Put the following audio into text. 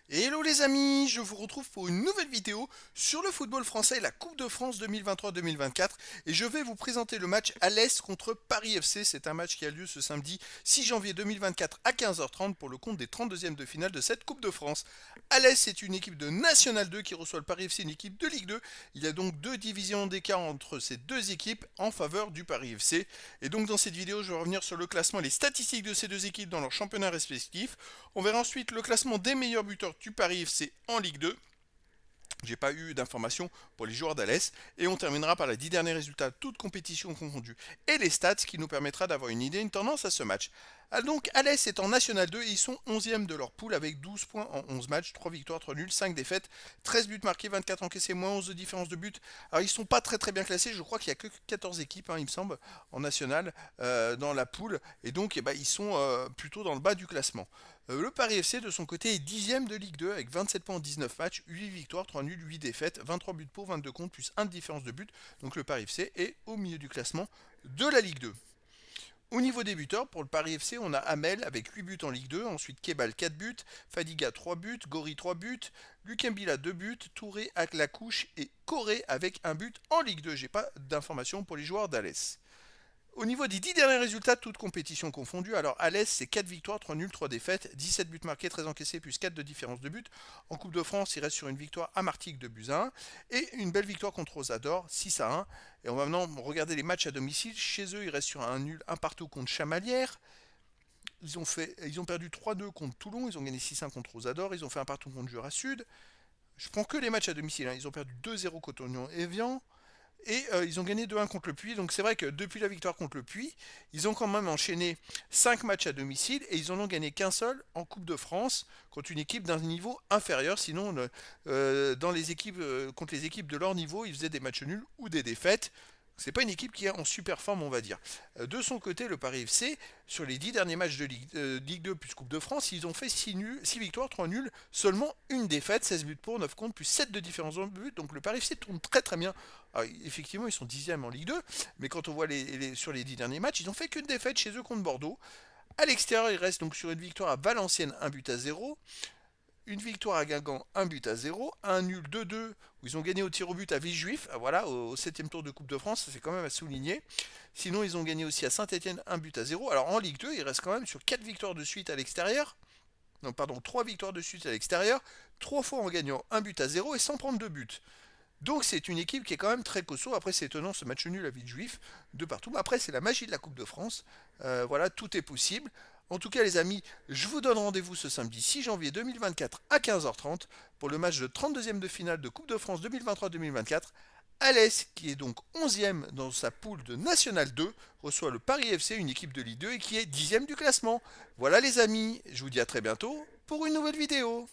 Hello les amis, je vous retrouve pour une nouvelle vidéo sur le football français et la Coupe de France 2023-2024 et je vais vous présenter le match Alès contre Paris FC. C'est un match qui a lieu ce samedi 6 janvier 2024 à 15h30 pour le compte des 32e de finale de cette Coupe de France. Alès est une équipe de National 2 qui reçoit le Paris FC, une équipe de Ligue 2. Il y a donc deux divisions d'écart entre ces deux équipes en faveur du Paris FC. Et donc dans cette vidéo, je vais revenir sur le classement et les statistiques de ces deux équipes dans leurs championnats respectifs. On verra ensuite le classement des meilleurs buteurs du Paris FC en Ligue 2. J'ai pas eu d'informations pour les joueurs d'Alès. Et on terminera par les 10 derniers résultats, toutes compétitions confondues, et les stats, qui nous permettra d'avoir une idée, une tendance à ce match. Donc Alès est en National 2 et ils sont 11e de leur poule avec 12 points en 11 matchs, 3 victoires, 3 nuls, 5 défaites, 13 buts marqués, 24 encaissés, moins 11 de différence de but. Alors ils sont pas très bien classés, je crois qu'il y a que 14 équipes, il me semble, en National dans la poule. Et donc ils sont plutôt dans le bas du classement. Le Paris FC de son côté est 10e de Ligue 2 avec 27 points en 19 matchs, 8 victoires, 3 nuls, 8 défaites, 23 buts pour, 22 contre, plus 1 de différence de but. Donc le Paris FC est au milieu du classement de la Ligue 2. Au niveau des buteurs, pour le Paris FC, on a Hamel avec 8 buts en Ligue 2, ensuite Kebal 4 buts, Fadiga 3 buts, Gori 3 buts, Lukembila 2 buts, Touré avec la couche et Coré avec un but en Ligue 2. J'ai pas d'informations pour les joueurs d'Alès. Au niveau des 10 derniers résultats, toutes compétitions confondues, alors Alès c'est 4 victoires, 3 nuls, 3 défaites, 17 buts marqués, 13 encaissés, plus 4 de différence de but. En Coupe de France, il reste sur une victoire à Martigues de buts à 1 et une belle victoire contre Osador, 6 à 1. Et on va maintenant regarder les matchs à domicile. Chez eux, il reste sur un nul, un partout contre Chamalières. Ils ont perdu 3-2 contre Toulon, ils ont gagné 6-1 contre Osador, ils ont fait un partout contre Jura Sud. Je prends que les matchs à domicile, ils ont perdu 2-0 contre Oignon Evian. Et ils ont gagné 2-1 contre le Puy. Donc c'est vrai que depuis la victoire contre le Puy, ils ont quand même enchaîné 5 matchs à domicile et ils en ont gagné qu'un seul en Coupe de France contre une équipe d'un niveau inférieur. Sinon, dans les équipes, contre les équipes de leur niveau, ils faisaient des matchs nuls ou des défaites. C'est pas une équipe qui est en super forme, on va dire. De son côté, le Paris FC, sur les 10 derniers matchs de Ligue 2 plus Coupe de France, ils ont fait 6 victoires, 3 nuls, seulement une défaite, 16 buts pour, 9 contre, plus 7 de différence de but. Donc le Paris FC tourne très bien. Alors, effectivement, ils sont 10e en Ligue 2, mais quand on voit sur les 10 derniers matchs, ils ont fait qu'une défaite chez eux contre Bordeaux. À l'extérieur, ils restent donc sur une victoire à Valenciennes, 1 but à 0. Une victoire à Guingamp, 1 but à 0. Un nul 2-2, où ils ont gagné au tir au but à Villejuif, voilà, au 7e tour de Coupe de France, ça c'est quand même à souligner. Sinon, ils ont gagné aussi à Saint-Etienne, 1 but à 0. Alors en Ligue 2, ils restent quand même sur 4 victoires de suite à l'extérieur. Non, pardon, 3 victoires de suite à l'extérieur. 3 fois en gagnant 1 but à 0 et sans prendre de but. Donc c'est une équipe qui est quand même très costaud. Après c'est étonnant ce match nul à Villejuif de partout. Mais après c'est la magie de la Coupe de France. Voilà, tout est possible. En tout cas les amis, je vous donne rendez-vous ce samedi 6 janvier 2024 à 15h30 pour le match de 32e de finale de Coupe de France 2023-2024. Alès, qui est donc 11e dans sa poule de National 2, reçoit le Paris FC, une équipe de Ligue 2 et qui est 10e du classement. Voilà les amis, je vous dis à très bientôt pour une nouvelle vidéo.